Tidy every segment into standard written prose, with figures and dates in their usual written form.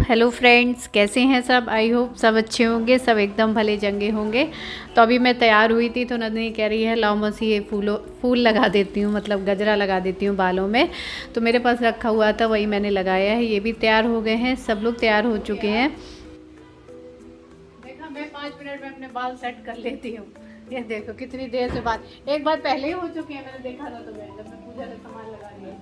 Hello friends, कैसे हैं सब। आई होप सब अच्छे होंगे, सब एकदम भले चंगे होंगे। तो अभी मैं तैयार हुई थी तो नंदिनी कह रही है लाओ मौसी ये फूल लगा देती हूँ, मतलब गजरा लगा देती हूँ बालों में। तो मेरे पास रखा हुआ था, वही मैंने लगाया है। ये भी तैयार हो गए हैं, सब लोग तैयार हो चुके हैं। देखा, मैं 5 मिनट में अपने बाल सेट कर लेती हूँ। ये देखो कितनी देर से बात, एक बार पहले ही हो चुकी है। मैंने देखा था तुम्हें जब मैं पूजा का सामान लगा लिया।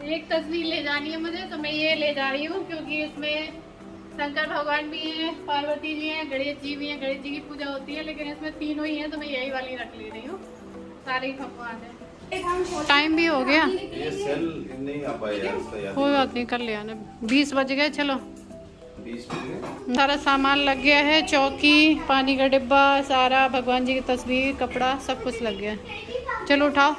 एक तस्वीर ले जानी है मुझे, तो मैं ये ले जा रही हूँ क्योंकि इसमें शंकर भगवान भी हैं, पार्वती जी हैं, गणेश जी भी हैं। गणेश जी की पूजा होती है लेकिन इसमें तीनों ही हैं, तो मैं यही वाली रख ले रही हूँ। सारे ही भगवान हैं। टाइम भी हो गया, ये सेल नहीं आ पाया, कोई बात नहीं, कर लिया ना। 20 बज गए, चलो 20 मिनट। सारा सामान लग गया है। चौकी, पानी का डिब्बा, सारा भगवान जी की तस्वीर, कपड़ा, सब कुछ लग गया है। चलो उठाओ।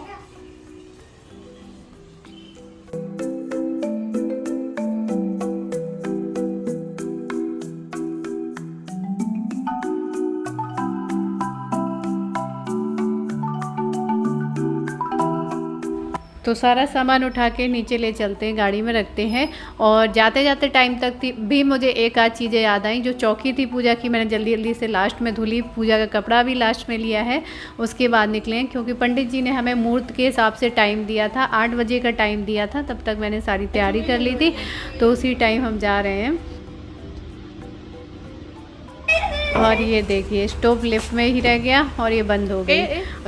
तो सारा सामान उठा के नीचे ले चलते हैं, गाड़ी में रखते हैं। और जाते जाते टाइम तक भी मुझे एक आध चीज़ें याद आई। जो चौकी थी पूजा की, मैंने जल्दी जल्दी से लास्ट में धुली। पूजा का कपड़ा भी लास्ट में लिया है, उसके बाद निकले क्योंकि पंडित जी ने हमें मुहूर्त के हिसाब से टाइम दिया था। 8 बजे का टाइम दिया था, तब तक मैंने सारी तैयारी कर ली थी। तो उसी टाइम हम जा रहे हैं। और ये देखिए, स्टोव लिफ्ट में ही रह गया और ये बंद हो गई।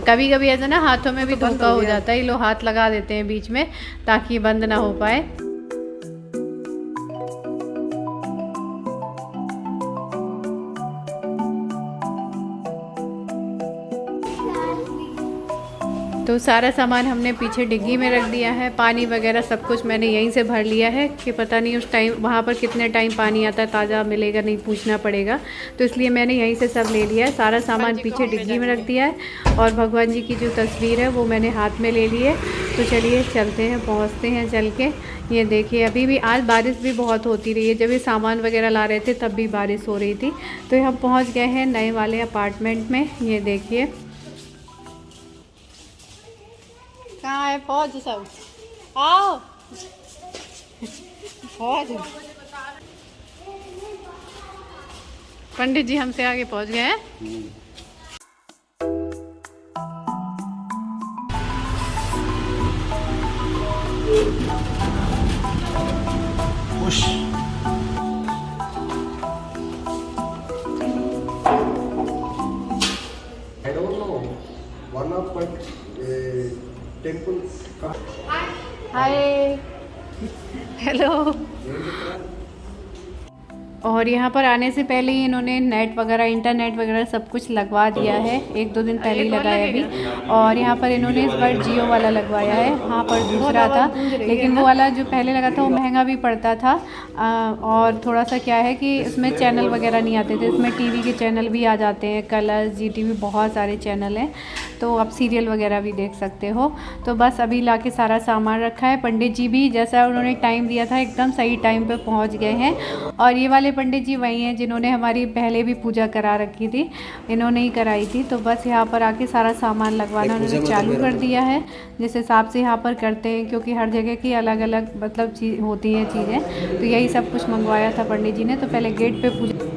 कभी कभी ऐसा ना हाथों में भी धोखा हो जाता है, ये लोग हाथ लगा देते हैं बीच में ताकि बंद ना हो पाए। तो सारा सामान हमने पीछे डिग्गी में रख दिया है। पानी वगैरह सब कुछ मैंने यहीं से भर लिया है कि पता नहीं उस टाइम वहाँ पर कितने टाइम पानी आता है, ताज़ा मिलेगा नहीं, पूछना पड़ेगा। तो इसलिए मैंने यहीं से सब ले लिया है। सारा सामान पीछे डिग्गी में रख दिया है। और भगवान जी की जो तस्वीर है वो मैंने हाथ में ले ली है। तो चलिए चलते हैं, पहुँचते हैं चल के। ये देखिए, अभी भी आज बारिश भी बहुत होती रही है। जब ये सामान वगैरह ला रहे थे तब भी बारिश हो रही थी। तो हम पहुँच गए हैं नए वाले अपार्टमेंट में। ये देखिए कहाँ है फौज, सब आओ। फौज, पंडित जी हमसे आगे पहुंच गए हैं। I don't know. One of my temples. Hi, hello. और यहाँ पर आने से पहले ही इन्होंने नेट वगैरह, इंटरनेट वगैरह सब कुछ लगवा दिया है। 1-2 दिन पहले ही लगाया अभी। और यहाँ पर इन्होंने इस बार जियो वाला लगवाया है। वहाँ पर दूसरा था, लेकिन वो वाला जो पहले लगा था वो महंगा भी पड़ता था। और थोड़ा सा क्या है कि इसमें चैनल वगैरह नहीं आते थे। इसमें टीवी के चैनल भी आ जाते हैं, कलर्स, GTV, बहुत सारे चैनल हैं। तो आप सीरियल वगैरह भी देख सकते हो। तो बस अभी ला के सारा सामान रखा है। पंडित जी भी जैसा उन्होंने टाइम दिया था एकदम सही टाइम पे पहुंच गए हैं। और ये वाले पंडित जी वही हैं जिन्होंने हमारी पहले भी पूजा करा रखी थी, इन्होंने ही कराई थी। तो बस यहाँ पर आके सारा सामान लगवाना उन्होंने चालू कर दिया है, जिस हिसाब से यहाँ पर करते हैं क्योंकि हर जगह की अलग अलग मतलब चीज़ होती हैं चीज़ें। तो यही सब कुछ मंगवाया था पंडित जी ने। तो पहले गेट पे पूजा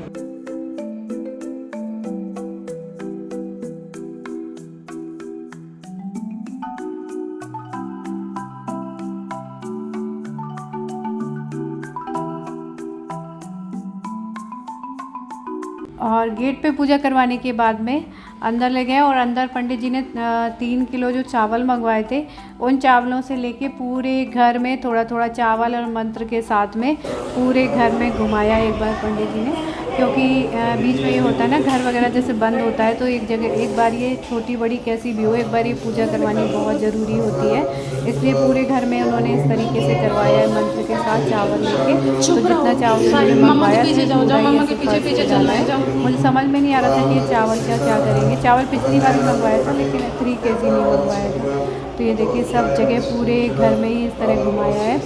और गेट पे पूजा करवाने के बाद में अंदर ले गए। और अंदर पंडित जी ने 3 किलो जो चावल मंगवाए थे, उन चावलों से लेके पूरे घर में थोड़ा थोड़ा चावल और मंत्र के साथ में पूरे घर में घुमाया एक बार पंडित जी ने। क्योंकि बीच में ये होता है ना, घर वगैरह जैसे बंद होता है, तो एक जगह एक बार ये छोटी बड़ी कैसी भी हो, एक बार ये पूजा करवानी बहुत ज़रूरी होती है। इसलिए पूरे घर में उन्होंने इस तरीके से करवाया है, मंत्र के साथ चावल लेके। तो जितना चावल उन्होंने मंगवाया था, मुझे समझ में नहीं आ रहा था कि ये चावल क्या करेंगे। चावल पिछली बार भी मंगवाया था लेकिन 3 kg नहीं मंगवाया था। तो ये देखिए सब जगह पूरे घर में ही इस तरह घुमाया है।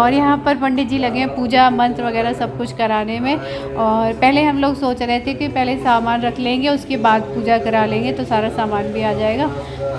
और यहाँ पर पंडित जी लगे हैं पूजा मंत्र वगैरह सब कुछ कराने में। और पहले हम लोग सोच रहे थे कि पहले सामान रख लेंगे, उसके बाद पूजा करा लेंगे तो सारा सामान भी आ जाएगा।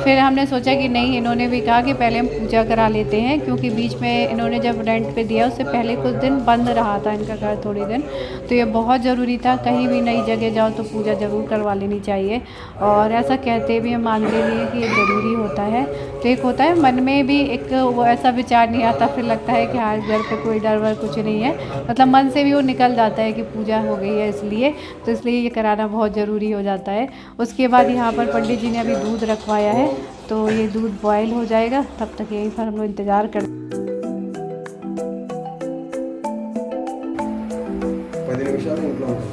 फिर हमने सोचा कि नहीं, इन्होंने भी कहा कि पहले हम पूजा करा लेते हैं, क्योंकि बीच में इन्होंने जब रेंट पे दिया उससे पहले कुछ दिन बंद रहा था इनका घर थोड़ी दिन, तो ये बहुत ज़रूरी था। कहीं भी नई जगह जाओ तो पूजा ज़रूर करवा लेनी चाहिए, और ऐसा कहते भी हम मानते भी हैं कि ये ज़रूरी होता है। तो एक होता है मन में भी एक वो ऐसा विचार नहीं आता, फिर लगता है कि हाँ घर पे कोई डर वर कुछ नहीं है, मतलब मन से भी वो निकल जाता है कि पूजा हो गई है इसलिए, तो इसलिए ये कराना बहुत ज़रूरी हो जाता है। उसके बाद यहाँ पर पंडित जी ने अभी दूध रखवाया है, तो ये दूध बॉयल हो जाएगा, तब तक यहीं पर हम लोग इंतज़ार कर। 10 నిమిషాలు ఇంట్లో ఉంటాం.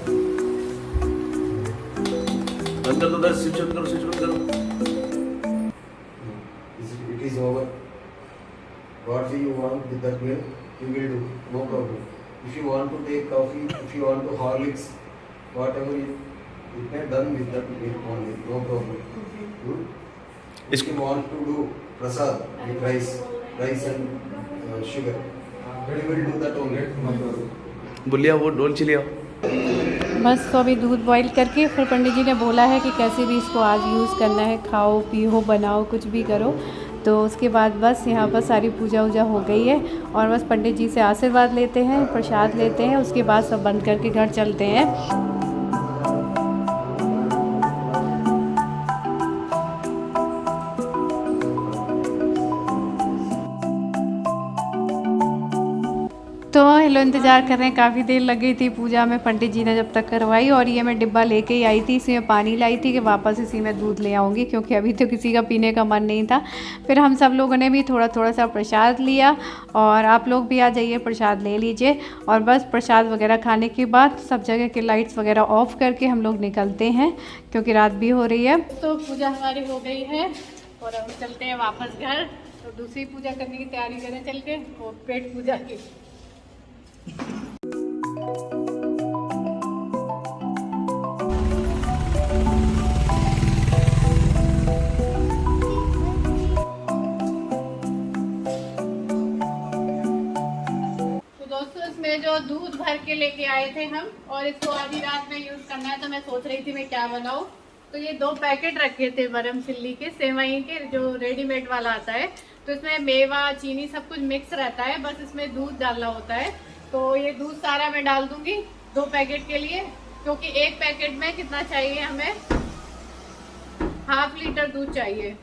बंद कर दो, बस स्विच ऑन करो, स्विच ऑन करो. It is over. What do you want with that milk? You will do. No problem. If you want to take coffee, if you want to Horlicks, whatever you can done with that milk only. No problem. Good. If you want to do prasad with rice and sugar, we will do that only. No problem. बुलिया वो डोल चिलिया. बस तो अभी दूध boil करके फिर पंडित जी ने बोला है कि कैसे भी इसको आज यूज़ करना है, खाओ पियो बनाओ कुछ भी करो। तो उसके बाद बस यहाँ पर सारी पूजा वूजा हो गई है, और बस पंडित जी से आशीर्वाद लेते हैं, प्रसाद लेते हैं, उसके बाद सब बंद करके घर चलते हैं। तो हेलो, इंतज़ार कर रहे हैं, काफ़ी देर लग गई थी पूजा में, पंडित जी ने जब तक करवाई। और ये मैं डिब्बा लेके ही आई थी, इसी में पानी लाई थी कि वापस इसी में दूध ले आऊँगी, क्योंकि अभी तो किसी का पीने का मन नहीं था। फिर हम सब लोगों ने भी थोड़ा थोड़ा सा प्रसाद लिया, और आप लोग भी आ जाइए प्रसाद ले लीजिए। और बस प्रसाद वगैरह खाने के बाद सब जगह के लाइट्स वगैरह ऑफ करके हम लोग निकलते हैं, क्योंकि रात भी हो रही है। तो पूजा हमारी हो गई है और हम चलते हैं वापस घर। तो दूसरी पूजा करने की तैयारी करें चल के, वो पेट पूजा की। इसमें जो दूध भर के लेके आए थे हम, और इसको आधी रात में यूज करना है, तो मैं सोच रही थी मैं क्या बनाऊं। तो ये 2 पैकेट रखे थे बरमसिल्ली के सेवई के, जो रेडीमेड वाला आता है। तो इसमें मेवा चीनी सब कुछ मिक्स रहता है, बस इसमें दूध डालना होता है। तो ये दूध सारा मैं डाल दूंगी 2 पैकेट के लिए, क्योंकि एक पैकेट में कितना चाहिए हमें, 1/2 लीटर दूध चाहिए।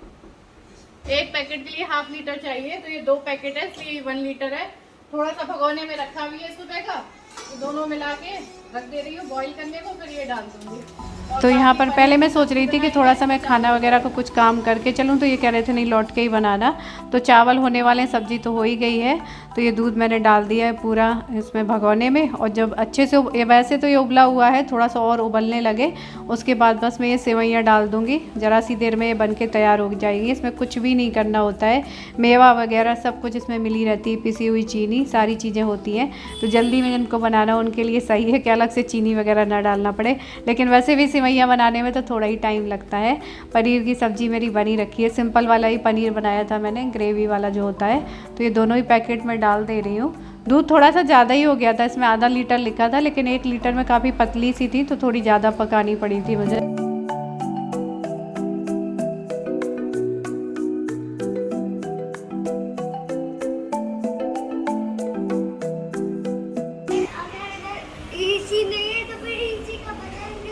एक पैकेट के लिए 1/2 लीटर चाहिए, तो ये 2 पैकेट है, इसलिए 1 लीटर है। थोड़ा सा भगोने में रखा भी है सुबह का, तो दोनों मिला के रख दे रही हूँ बॉईल करने को, फिर ये डाल दूंगी। तो यहाँ पर पहले मैं सोच रही थी कि थोड़ा सा मैं खाना वगैरह को कुछ काम करके चलूँ, तो ये कह रहे थे नहीं लौट के ही बनाना। तो चावल होने वाले हैं, सब्जी तो हो ही गई है। तो ये दूध मैंने डाल दिया है पूरा इसमें भगोने में, और जब अच्छे से वैसे तो ये उबला हुआ है, थोड़ा सा और उबलने लगे उसके बाद बस मैं ये सेवइयाँ डाल दूँगी। ज़रा सी देर में ये बन के तैयार हो जाएगी। इसमें कुछ भी नहीं करना होता है, मेवा वगैरह सब कुछ इसमें मिली रहती है, पिसी हुई चीनी सारी चीज़ें होती हैं। तो जल्दी में जिनको बनाना उनके लिए सही है कि अलग से चीनी वगैरह ना डालना पड़े। लेकिन वैसे भी सेवइयाँ बनाने में तो थोड़ा ही टाइम लगता है। पनीर की सब्ज़ी मेरी बनी रखी है, सिंपल वाला ही पनीर बनाया था मैंने, ग्रेवी वाला जो होता है। तो ये दोनों ही पैकेट में डाल दे रही हूँ। दूध थोड़ा सा ज़्यादा ही हो गया था, इसमें 1/2 लीटर लिखा था, लेकिन 1 लीटर में काफ़ी पतली सी थी, तो थोड़ी ज़्यादा पकानी पड़ी थी मुझे।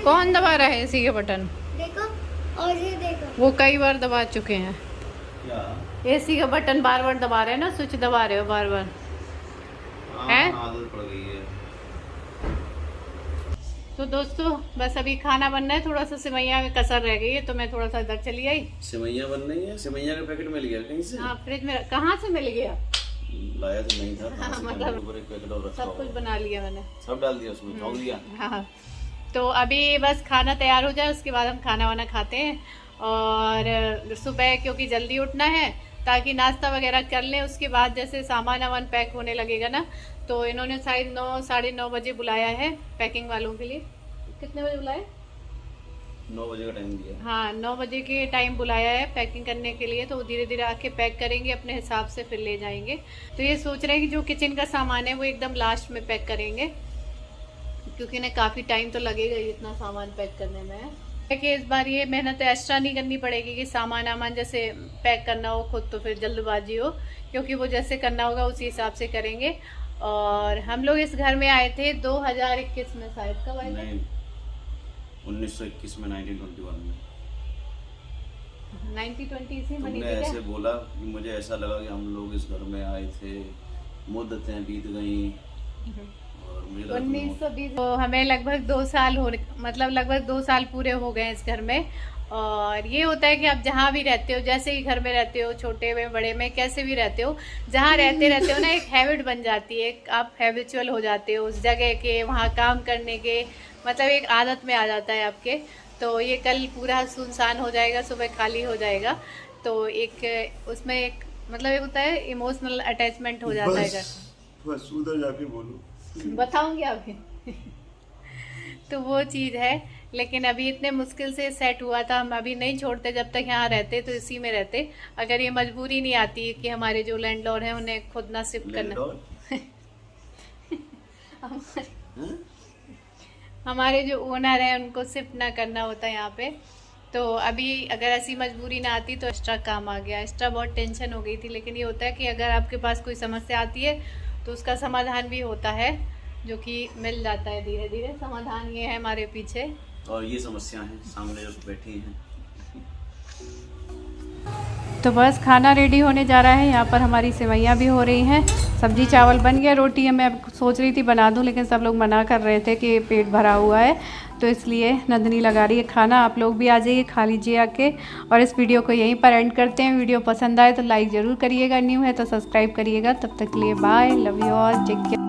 कौन दबा रहा है इसी के बटन? देखो, और ये देखो, वो कई बार दबा चुके हैं। क्या? एसी का बटन बार बार दबा रहे हैं ना, स्विच दबा रहे हो बार बार। हैं? आदत पड़ गई है। तो दोस्तों बस अभी खाना बन रहा है, थोड़ा सा सेवइयाँ में कसर रह गई है, तो मैं थोड़ा सा इधर चली आई। सेवइयाँ बन रही है, सेवइयाँ का पैकेट मिल गया कहीं से? हाँ, फ्रिज में कहाँ से मिल गया? लाया तो नहीं था। हाँ, मतलब ऊपर एक पैकेट और रखा सब कुछ हुआ। बना लिया मैंने, सब डाल दिया उसमें, ठोक दिया। हाँ। तो अभी बस खाना तैयार हो जाए, उसके बाद हम खाना वाना खाते हैं। और सुबह क्योंकि जल्दी उठना है, ताकि नाश्ता वगैरह कर लें, उसके बाद जैसे सामान वामान पैक होने लगेगा ना, तो इन्होंने शायद 9 साढ़े 9 बजे बुलाया है पैकिंग वालों के लिए। कितने बजे बुलाए? 9 बजे का टाइम दिया है। हाँ 9 बजे के टाइम बुलाया है पैकिंग करने के लिए, तो वो धीरे धीरे आके पैक करेंगे अपने हिसाब से, फिर ले जाएंगे। तो ये सोच रहे हैं कि जो किचन का सामान है वो एकदम लास्ट में पैक करेंगे, क्योंकि इन्हें काफ़ी टाइम तो लगेगा ही इतना सामान पैक करने में। कि इस बार ये मेहनत एक्स्ट्रा नहीं करनी पड़ेगी कि सामान आमान जैसे पैक करना हो खुद, तो फिर जल्दबाजी हो, क्योंकि वो जैसे करना होगा उसी हिसाब से करेंगे। और हम लोग इस घर में आए थे 2021 में, शायद कब आए थे? नहीं 1921 में, 1921 में। 1920 से बनी तुमने थी ऐसे क्या? बोला कि मुझे ऐसा लगा कि हम लोग इस घर में आए थे, मुद्दतें बीत गई और मुझे लगा 1920। तो हमें लगभग 2 साल मतलब लगभग 2 साल पूरे हो गए इस घर में। और ये होता है कि आप जहाँ भी रहते हो, जैसे ही घर में रहते हो, छोटे में बड़े में कैसे भी रहते हो, जहाँ रहते हो ना, एक हैबिट बन जाती है, आप हैबिचुअल हो जाते हो उस जगह के, वहाँ काम करने के, मतलब एक आदत में आ जाता है आपके। तो ये कल पूरा सुनसान हो जाएगा, सुबह खाली हो जाएगा, तो एक उसमें एक मतलब एक होता है इमोशनल अटैचमेंट हो जाता है घर। बस उधर जाके बोलो, बताऊंगी अभी। तो वो चीज़ है, लेकिन अभी इतने मुश्किल से सेट हुआ था, हम अभी नहीं छोड़ते जब तक यहाँ रहते, तो इसी में रहते। अगर ये मजबूरी नहीं आती कि हमारे जो लैंडलॉर्ड हैं उन्हें खुद ना शिफ्ट करना, हमारे जो ओनर हैं उनको शिफ्ट ना करना होता है यहाँ पे, तो अभी अगर ऐसी मजबूरी ना आती तो एक्स्ट्रा काम आ गया, एक्स्ट्रा बहुत टेंशन हो गई थी। लेकिन ये होता है कि अगर आपके पास कोई समस्या आती है तो उसका समाधान भी होता है, जो कि मिल जाता है धीरे धीरे। समाधान ये है हमारे पीछे, और ये समस्या है सामने जो बैठी हैं। तो बस खाना रेडी होने जा रहा है। यहाँ पर हमारी सेवैयाँ भी हो रही हैं, सब्जी चावल बन गया, रोटी मैं सोच रही थी बना दूँ, लेकिन सब लोग मना कर रहे थे कि पेट भरा हुआ है, तो इसलिए नंदनी लगा रही है खाना। आप लोग भी आ जाइए, खा लीजिए आके। और इस वीडियो को यहीं पर एंड करते हैं। वीडियो पसंद आए तो लाइक ज़रूर करिएगा, न्यू है तो सब्सक्राइब करिएगा। तब तक के लिए bye, love you all, take care.